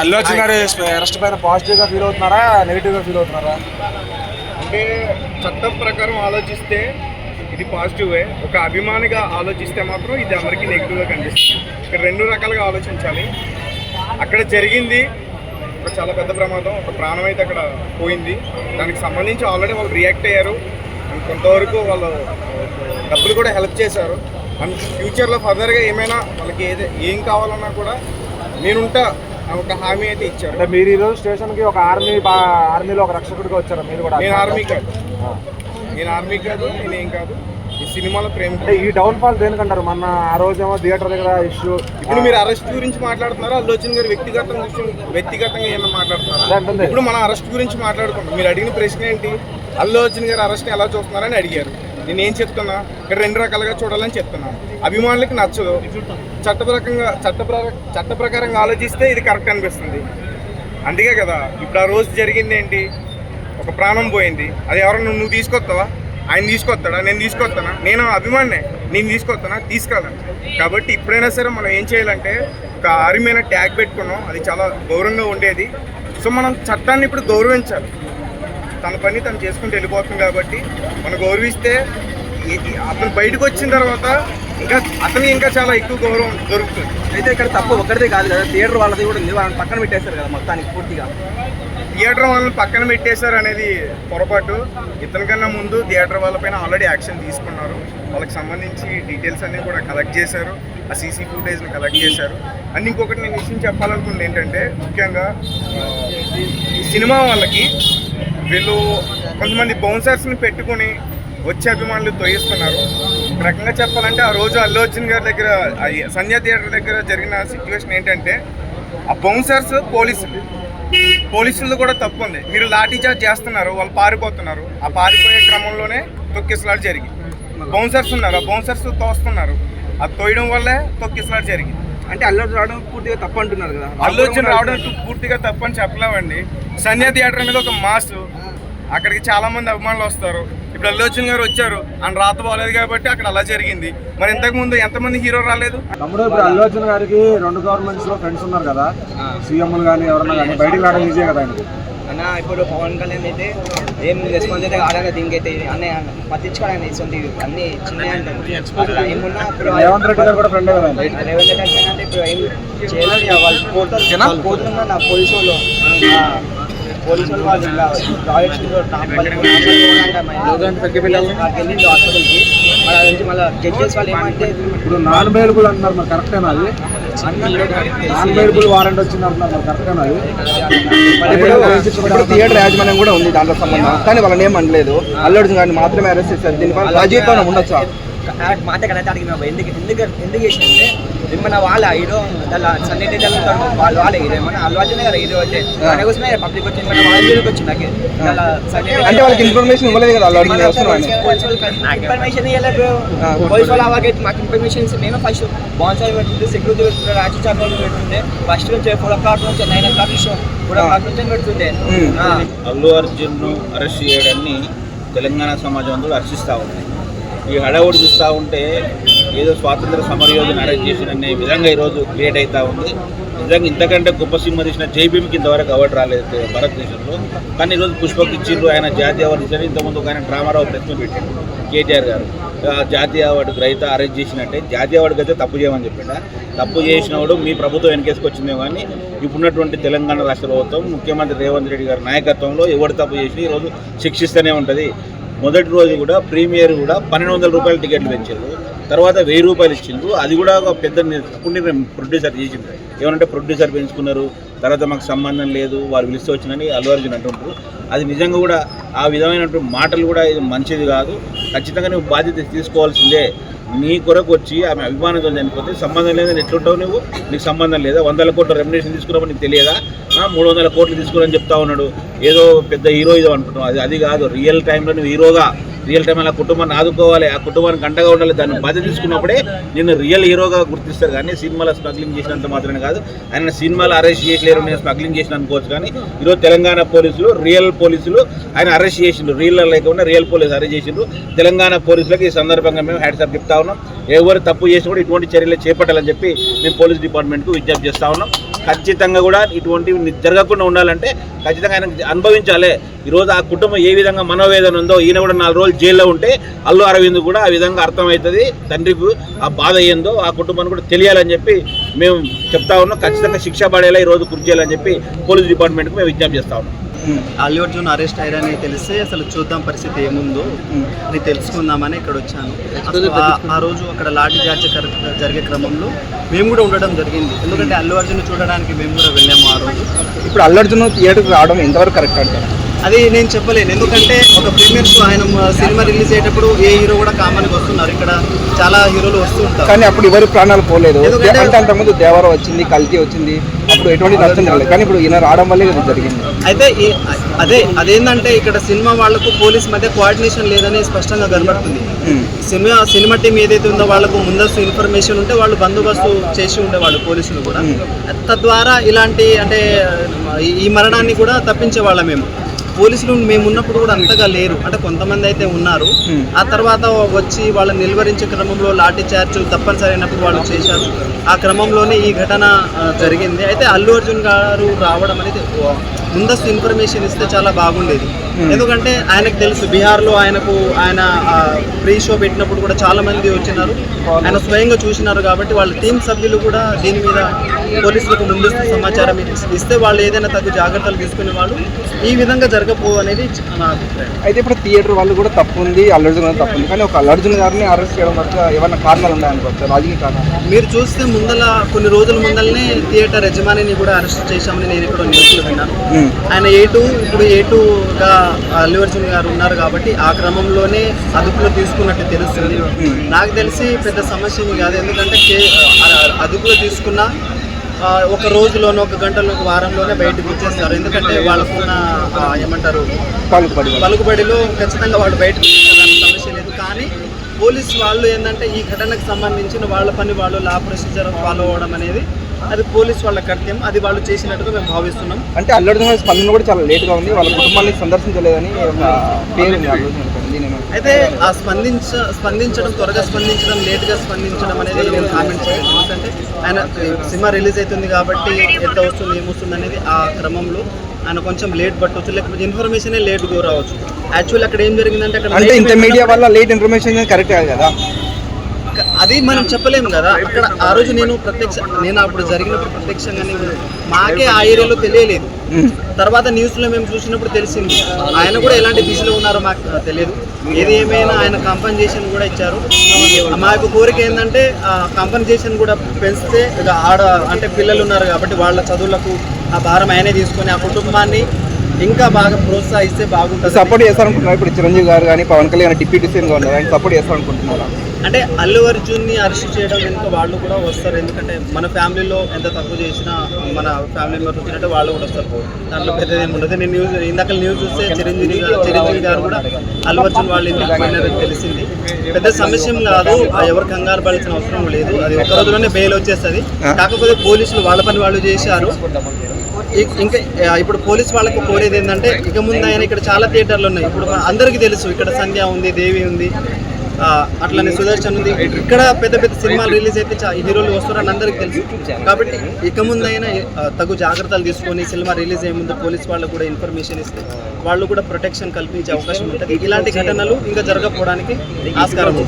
అల్లు అర్జున్ గారి అరెస్ట్ పైన పాజిటివ్ గా ఫీల్ అవుతున్నారా, నెగిటివ్ గా ఫీల్ అవుతున్నారా? అంటే చట్టం ప్రకారం ఆలోచిస్తే ఇది పాజిటివే, ఒక అభిమానిగా ఆలోచిస్తే మాత్రం ఇది అందరికీ నెగిటివ్గా కనిపిస్తుంది. ఇక్కడ రెండు రకాలుగా ఆలోచించాలి. అక్కడ జరిగింది ఒక చాలా పెద్ద ప్రమాదం, ఒక ప్రాణం అయితే అక్కడ పోయింది. దానికి సంబంధించి ఆల్రెడీ వాళ్ళు రియాక్ట్ అయ్యారు అండ్ కొంతవరకు వాళ్ళు డబ్బులు కూడా హెల్ప్ చేశారు. అండ్ ఫ్యూచర్లో ఫర్దర్గా ఏమైనా వాళ్ళకి ఏం కావాలన్నా కూడా నేనుంటా ఒక హామీ అయితే ఇచ్చారు. అంటే మీరు ఈరోజు స్టేషన్కి ఒక ఆర్మీలో ఒక రక్షకుడిగా వచ్చారు. మీరు కూడా నేను ఆర్మీ కాదు, నేనేం కాదు, ఈ సినిమాలో ప్రేమ. ఈ డౌన్ ఫాల్ దేనికంటారు? మొన్న ఆ రోజేమో థియేటర్ దగ్గర ఇష్యూ. ఇప్పుడు మీరు అరెస్ట్ గురించి మాట్లాడుతున్నారా, అల్లు అర్జున్ గారు వ్యక్తిగతంగా ఏమన్నా మాట్లాడుతున్నారా? ఇప్పుడు మనం అరెస్ట్ గురించి మాట్లాడుకుంటాం. మీరు అడిగిన ప్రశ్న ఏంటి, అల్లు అర్జున్ గారు అరెస్ట్ ఎలా చూస్తున్నారని అడిగారు. నేనేం చెప్తున్నా, ఇక్కడ రెండు రకాలుగా చూడాలని చెప్తున్నా. అభిమానులకి నచ్చదు, చట్ట ప్రకారంగా ఆలోచిస్తే ఇది కరెక్ట్ అనిపిస్తుంది. అందుకే కదా ఇప్పుడు ఆ రోజు జరిగింది ఏంటి, ఒక ప్రాణం పోయింది. అది ఎవరన్నా నువ్వు తీసుకొస్తావా, ఆయన తీసుకొస్తాడా, నేను తీసుకొస్తానా? నేను అభిమానినే, నేను తీసుకొస్తానా? తీసుకెళ్ళను. కాబట్టి ఇప్పుడైనా సరే మనం ఏం చేయాలంటే ఒక ఆర్మీ అయినా ట్యాగ్ పెట్టుకున్నాం, అది చాలా గౌరవంగా ఉండేది. సో మనం చట్టాన్ని ఇప్పుడు గౌరవించాలి. తన పని తను చేసుకుంటూ వెళ్ళిపోతుంది కాబట్టి మనం గౌరవిస్తే అతను బయటకు వచ్చిన తర్వాత అతనికి ఇంకా చాలా ఎక్కువ గౌరవం దొరుకుతుంది. అయితే ఇక్కడ తప్పు ఒక్కరిదే కాదు కదా, థియేటర్ వాళ్ళది కూడా ఉంది. వాళ్ళని పక్కన పెట్టేశారు కదా మొత్తానికి పూర్తిగా. థియేటర్ వాళ్ళని పక్కన పెట్టేశారు అనేది పొరపాటు. ఇతనికన్నా ముందు థియేటర్ వాళ్ళపైన ఆల్రెడీ యాక్షన్ తీసుకున్నారు. వాళ్ళకి సంబంధించి డీటెయిల్స్ అన్నీ కూడా కలెక్ట్ చేశారు, ఆ సీసీ ఫుటేజ్ని కలెక్ట్ చేశారు. అండ్ ఇంకొకటి నేను విషయం చెప్పాలనుకుంది ఏంటంటే, ముఖ్యంగా ఈ సినిమా వాళ్ళకి వీళ్ళు కొంతమంది బౌన్సర్స్ని పెట్టుకొని వచ్చే అభిమానులు తొయ్యిస్తున్నారు. ఒక రకంగా చెప్పాలంటే ఆ రోజు అల్లు అర్జున్ గారి దగ్గర సంధ్య థియేటర్ దగ్గర జరిగిన సిచ్యువేషన్ ఏంటంటే, ఆ బౌన్సర్స్ పోలీసులు కూడా తప్పు ఉంది. మీరు లాఠీ చార్జ్ చేస్తున్నారు, వాళ్ళు పారిపోతున్నారు. ఆ పారిపోయే క్రమంలోనే తొక్కిసలాట జరిగింది. బౌన్సర్స్ ఉన్నారు, ఆ బౌన్సర్స్ తోస్తున్నారు. ఆ తోయడం వల్లే తొక్కిసలాట జరిగింది. అంటే అల్లు అర్జున్ రావడం పూర్తిగా తప్పు అంటున్నారు కదా. అల్లు అర్జున్ రావడం పూర్తిగా తప్పు అని చెప్పలేమండి. సంధ్య థియేటర్ అనేది ఒక మాస్, అక్కడికి చాలా మంది అభిమానులు వస్తారు. ఇప్పుడు అల్లు అర్జున్ గారు వచ్చారు, ఆయన రాత బాగలేదు కాబట్టి అక్కడ అలా జరిగింది. మరి ఇంతకు ముందు ఎంతమంది హీరో రాలేదు? తమ్ముడు, ఇప్పుడు అల్లు అర్జున్ గారికి 2 గవర్నమెంట్స్ లో ఫ్రెండ్స్ ఉన్నారు కదా, సీఎంలు కానీ ఎవరన్నా కానీ, బయటికి రావడం ఈజీ కదా ఆయనకి. అన్న ఇప్పుడు పవన్ కళ్యాణ్ అయితే ఏం రెస్పాన్స్ అయితే ఆడాలి, దీనికైతే అన్నీ పట్టించుకోవాలి. ఇటువంటి అన్ని చిన్న అట్లా ఏమున్నా ఇప్పుడు రేవంత్ రెడ్డి గారు కూడా ఫ్రెండ్ కదా. రేవంత్ రెడ్డి అంటే ఇప్పుడు ఏం చేయలేదు. వాళ్ళు పోతున్నా నా పోలీసు వాళ్ళు వాళ్ళు హాస్పిటల్కి మళ్ళీ జడ్జెస్ వాళ్ళు ఏమంటే ఇప్పుడు నాన్ బెయిలబుల్ అంటున్నారు, మరి కరెక్టేనా అది? నాన్ బెయిలబుల్ వారెంట్ వచ్చింది అంటున్నారు, మరి కరెక్టేనా అది? ఇప్పుడు థియేటర్ యాజమాన్యం కూడా ఉంది దాంట్లో సంబంధం, కానీ వాళ్ళని ఏం అనలేదు. అల్లు అర్జున్ గారిని మాత్రమే అరెస్ట్ చేశారు. దీనిపై రాజీవ్ ఉండొచ్చా? మాట కనైతే అడిగిన ఎందుకు చేసిందంటే ఏమన్నా వాళ్ళ హీరో సన్నిధి వాళ్ళు వాళ్ళే హీరో ఏమన్నా అల్లు అర్జున్ కదా హీరో అయితే దాని కోసమే పబ్లిక్ వచ్చింది, వాళ్ళ హీరోకి వచ్చింది. అంటే వాళ్ళకి ఇన్ఫర్మేషన్ ఇవ్వలేదు కదా అల్లు అర్జున్. ఇన్ఫర్మేషన్ ఇవ్వలేదు పోలీసు వాళ్ళు. అలాగైతే మాకు ఇన్ఫర్మేషన్ మేము ఫస్ట్ బాన్సార్ పెడుతుంది, సెక్యూరిటీ పెడుతుండే, రాజీ చార్జ్ పెడుతుండే. ఫస్ట్ నుంచి 4 o'clock నుంచి 9 o'clock 4 o'clock నుంచి పెడుతుండే. అల్లు అర్జున్ అరెస్ట్ చేయడాన్ని తెలంగాణ సమాజం అందరూ హర్షిస్తూ ఉంది. ఈ హడావుడి చూస్తూ ఉంటే ఏదో స్వాతంత్ర సమరయోధుని అరెస్ట్ చేసిన అనే విధంగా ఈరోజు క్రియేట్ అవుతూ ఉంది. నిజంగా ఇంతకంటే గొప్ప సినిమా తీసిన జైభీమ్కి ఇంతవరకు అవార్డు రాలేదు భారతదేశంలో. కానీ ఈరోజు పుష్పకి ఇచ్చిండ్రు, ఆయన జాతీయ అవార్డు ఇచ్చారు. ఇంతకుముందు ఆయన డ్రామారావు ప్రశ్న పెట్టారు కేటీఆర్ గారు, జాతీయ అవార్డు రైతు అరెస్ట్ చేసినట్టే జాతీయ అవార్డుకి అయితే తప్పు చేయమని చెప్పాడు. తప్పు చేసినవాడు మీ ప్రభుత్వం వెనకేసుకొచ్చిందే. కానీ ఇప్పుడున్నటువంటి తెలంగాణ రాష్ట్ర ప్రభుత్వం ముఖ్యమంత్రి రేవంత్ రెడ్డి గారి నాయకత్వంలో ఎవరు తప్పు చేసి ఈరోజు శిక్షిస్తూనే ఉంటుంది. మొదటి రోజు కూడా ప్రీమియర్ కూడా 1200 రూపాయల టికెట్లు పెంచారు, తర్వాత 1000 రూపాయలు ఇచ్చిండ్రు. అది కూడా ఒక పెద్ద ప్రొడ్యూసర్ చేసిండ్రు. ఏమంటే ప్రొడ్యూసర్ పెంచుకున్నారు, తర్వాత మాకు సంబంధం లేదు, వాళ్ళు పిలిస్తే వచ్చిందని అల్లు అర్జున్ అంటుంటారు. అది నిజంగా కూడా ఆ విధమైనటువంటి మాటలు కూడా ఇది మంచిది కాదు. ఖచ్చితంగా నువ్వు బాధ్యత తీసుకోవాల్సిందే. నీ కొరకు వచ్చి ఆమె అభిమానంతో చనిపోతే సంబంధం లేదని ఎట్లుంటావు నువ్వు? నీకు సంబంధం లేదా? 100 కోట్ల రెమ్యునరేషన్ తీసుకున్నావు, నీకు తెలియదా? 300 కోట్లు తీసుకుని చెప్తా ఉన్నాడు, ఏదో పెద్ద హీరో ఇదో అంటున్నావు. అది కాదు. రియల్ టైంలో నువ్వు హీరోగా రియల్ టైం ఆ కుటుంబాన్ని ఆదుకోవాలి, ఆ కుటుంబానికి అండగా ఉండాలి, దాన్ని బాధ్యత తీసుకున్నప్పుడే నేను రియల్ హీరోగా గుర్తిస్తారు. కానీ సినిమాలో స్మగ్లింగ్ చేసినంత మాత్రమే కాదు, ఆయన సినిమాలో అరెస్ట్ చేయలేరు, నేను స్మగ్లింగ్ చేసిన అనుకోవచ్చు. కానీ ఈరోజు తెలంగాణ పోలీసులు, రియల్ పోలీసులు ఆయన అరెస్ట్ చేసిండ్రు, రియల్ లేకుండా రియల్ పోలీసు అరెస్ట్ చేసిండ్రు. తెలంగాణ పోలీసులకు ఈ సందర్భంగా మేము హ్యాట్సాప్ చెప్తా ఉన్నాం. ఎవరు తప్పు చేసి కూడా ఇటువంటి చర్యలు చేపట్టాలని చెప్పి మేము పోలీస్ డిపార్ట్మెంట్కు విజ్ఞప్తి చేస్తూ ఉన్నాం. ఖచ్చితంగా కూడా ఇటువంటివి జరగకుండా ఉండాలంటే ఖచ్చితంగా ఆయన అనుభవించాలి. ఈరోజు ఆ కుటుంబం ఏ విధంగా మనోవేదన ఉందో, ఈయన కూడా 4 రోజులు జైల్లో ఉంటే అల్లు అరవింద్ కూడా ఆ విధంగా అర్థమవుతుంది, తండ్రికి ఆ బాధ ఏందో ఆ కుటుంబానికి కూడా తెలియాలని చెప్పి మేము చెప్తా ఉన్నాం. ఖచ్చితంగా శిక్ష పడేలా ఈరోజు కృషి చేయాలని చెప్పి పోలీస్ డిపార్ట్మెంట్కి మేము విజ్ఞప్తి చేస్తా ఉన్నాం. అల్లు అర్జున్ అరెస్ట్ అయ్యారని తెలిస్తే అసలు చూద్దాం పరిస్థితి ఏముందో అని తెలుసుకుందామని ఇక్కడ వచ్చాను. అసలు ఆ రోజు అక్కడ లాఠీ చార్జ్ జరిగే క్రమంలో మేము కూడా ఉండడం జరిగింది. ఎందుకంటే అల్లు అర్జున్ చూడడానికి మేము కూడా వెళ్ళాము ఆ రోజు. ఇప్పుడు అల్లు అర్జున్ థియేటర్కి రావడం ఎంతవరకు కరెక్ట్ అంటారు? అది నేను చెప్పలేను, ఎందుకంటే ఒక ప్రీమియర్ షో ఆయన సినిమా రిలీజ్ అయ్యేటప్పుడు ఏ హీరో కూడా కామన్గా వస్తున్నారు, ఇక్కడ చాలా హీరోలు వస్తూ ఉంటారు. కానీ అప్పుడు ఎవరి ప్రాణాలు పోలేదు. అంటే అంతకుముందు దేవర వచ్చింది, కల్తీ వచ్చింది, అప్పుడు ఎటువంటి నష్టం జరగలేదు. కానీ ఇప్పుడు ఈయన రావడం వల్లే ఇది జరిగింది. అయితే అదేంటంటే ఇక్కడ సినిమా వాళ్ళకు పోలీస్ మధ్య కోఆర్డినేషన్ లేదని స్పష్టంగా కనబడుతుంది. సినిమా టీం ఏదైతే ఉందో వాళ్ళకు ముందస్తు ఇన్ఫర్మేషన్ ఉంటే వాళ్ళు బందోబస్తు చేసి ఉండేవాళ్ళు పోలీసులు కూడా. తద్వారా ఇలాంటి అంటే ఈ మరణాన్ని కూడా తప్పించేవాళ్ళం మేము. పోలీసులు మేము ఉన్నప్పుడు కూడా అంతగా లేరు, అంటే కొంతమంది అయితే ఉన్నారు. ఆ తర్వాత వచ్చి వాళ్ళని నిలువరించే క్రమంలో లాఠీ చార్జ్ తప్పనిసరి అయినప్పుడు వాళ్ళు చేశారు. ఆ క్రమంలోనే ఈ ఘటన జరిగింది. అయితే అల్లు అర్జున్ గారు రావడం అనేది ముందస్తు ఇన్ఫర్మేషన్ ఇస్తే చాలా బాగుండేది. ఎందుకంటే ఆయనకు తెలుసు బీహార్లో ఆయన ప్రీ షో పెట్టినప్పుడు కూడా చాలా మంది వచ్చినారు, ఆయన స్వయంగా చూసినారు. కాబట్టి వాళ్ళ టీం సభ్యులు కూడా దీని మీద పోలీసులకు ముందస్తు సమాచారం ఇస్తే వాళ్ళు ఏదైనా తగు జాగ్రత్తలు తీసుకునే వాళ్ళు ఈ విధంగా జరగబో అనేది నా అభిప్రాయం. అయితే ఇప్పుడు థియేటర్ వాళ్ళు కూడా తప్పు ఉంది, అల్లు అర్జున్ గారు తప్పు ఉంది. కానీ ఒక అల్లు అర్జున్ గారిని అరెస్ట్ చేయడం వరకు ఏమైనా కారణాలు ఉన్నాయనుకోవచ్చు, రాజకీయ కారణాలు? మీరు చూస్తే కొన్ని రోజుల ముందలనే థియేటర్ యజమానిని కూడా అరెస్ట్ చేశామని నేను ఇక్కడ న్యూస్లో విన్నాను. ఆయన ఇప్పుడు A2గా అల్లు అర్జున్ గారు ఉన్నారు కాబట్టి ఆ క్రమంలోనే అదుపులో తీసుకున్నట్టు తెలుస్తుంది. నాకు తెలిసి పెద్ద సమస్య కాదు, ఎందుకంటే అదుపులో తీసుకున్న ఒక రోజులోనో, ఒక గంటలో, ఒక వారంలోనే బయటకు వచ్చేస్తారు. ఎందుకంటే వాళ్ళకున్న ఏమంటారు పలుకుబడిలో ఖచ్చితంగా వాళ్ళు బయటకు వచ్చేదానికి సమస్య లేదు. కానీ పోలీస్ వాళ్ళు ఏంటంటే ఈ ఘటనకు సంబంధించిన వాళ్ళ పని వాళ్ళు లా ప్రొసీజర్ ఫాలో అవ్వడం అనేది అది పోలీస్ వాళ్ళ కర్తవ్యం. అది వాళ్ళు చేసినట్టుగా మేము భావిస్తున్నాం. అంటే అల్లు అర్జున్ గారి స్పందన కూడా చాలా లేట్గా ఉంది, వాళ్ళ కుటుంబాన్ని సందర్శించలేదని పేరు ఉంది అల్లు అర్జున్. అయితే ఆ స్పందించడం త్వరగా స్పందించడం, లేట్గా స్పందించడం అనేది నేను కామెంట్ చేయలేదు. ఎందుకంటే ఆయన సినిమా రిలీజ్ అవుతుంది కాబట్టి ఎంత వస్తుంది ఏమొస్తుంది అనేది ఆ క్రమంలో ఆయన కొంచెం లేట్ పట్టవచ్చు, లేకపోతే ఇన్ఫర్మేషనే లేట్గా రావచ్చు. యాక్చువల్లీ అక్కడ ఏం జరిగిందంటే అక్కడ ఇంత మీడియా వల్ల లేట్ ఇన్ఫర్మేషన్ కరెక్ట్ కాదు కదా, అది మనం చెప్పలేము కదా. అక్కడ ఆ రోజు నేను అప్పుడు జరిగినప్పుడు ప్రత్యక్షంగానే మాకే ఆ ఏరియాలో తెలియలేదు. తర్వాత న్యూస్లో మేము చూసినప్పుడు తెలిసింది. ఆయన కూడా ఎలాంటి దిశలో ఉన్నారో మాకు తెలియదు. ఏది ఏమైనా ఆయన కాంపన్సేషన్ కూడా ఇచ్చారు. మా యొక్క కోరిక ఏంటంటే కాంపన్సేషన్ కూడా పెంచితే అంటే పిల్లలు ఉన్నారు కాబట్టి వాళ్ళ చదువులకు ఆ భారం ఆయనే తీసుకొని ఆ కుటుంబాన్ని ఇంకా బాగా ప్రోత్సహిస్తే బాగుంటుంది. సపోర్ట్ చేస్తారనుకుంటున్నారు ఇప్పుడు చిరంజీవి గారు కానీ పవన్ కళ్యాణ్ డిప్యూటీ సీఎంగా ఉన్నారు, ఆయన సపోర్ట్ చేస్తారనుకుంటున్నారా? అంటే అల్లు అర్జున్ని అరెస్ట్ చేయడం వెనుక వాళ్ళు కూడా వస్తారు. ఎందుకంటే మన ఫ్యామిలీలో ఎంత తప్పు చేసినా మన ఫ్యామిలీ మెంబర్స్ వచ్చినట్టు వాళ్ళు కూడా వస్తారు. దాంట్లో పెద్దది ఏమి ఉండదు. నేను ఇందాక న్యూస్ చూస్తే చిరంజీవి గారు కూడా అల్లు అర్జున్ వాళ్ళు ఎందుకు తెలిసింది. పెద్ద సమస్య కాదు, ఎవరు కంగారు పడాల్సిన అవసరం లేదు. అది ఒక రోజులోనే బెయిల్ వచ్చేస్తుంది. కాకపోతే పోలీసులు వాళ్ళ పని వాళ్ళు చేశారు. ఇంకా ఇప్పుడు పోలీస్ వాళ్ళకి కోరేది ఏంటంటే ఇక ముందు ఆయన ఇక్కడ చాలా థియేటర్లు ఉన్నాయి. ఇప్పుడు అందరికీ తెలుసు ఇక్కడ సంధ్య ఉంది, దేవి ఉంది, అట్లనే సుదర్శన్ ఉంది. ఇక్కడ పెద్ద పెద్ద సినిమాలు రిలీజ్ అయితే హీరోలు వస్తున్నారని అందరికీ తెలుసు. కాబట్టి ఇక ముందైనా తగు జాగ్రత్తలు తీసుకొని సినిమా రిలీజ్ అయ్యే ముందు పోలీస్ వాళ్ళకు కూడా ఇన్ఫర్మేషన్ ఇస్తే వాళ్ళు కూడా ప్రొటెక్షన్ కల్పించే అవకాశం ఉంటుంది. ఇలాంటి ఘటనలు ఇంకా జరగకపోవడానికి ఆస్కారం ఉంది.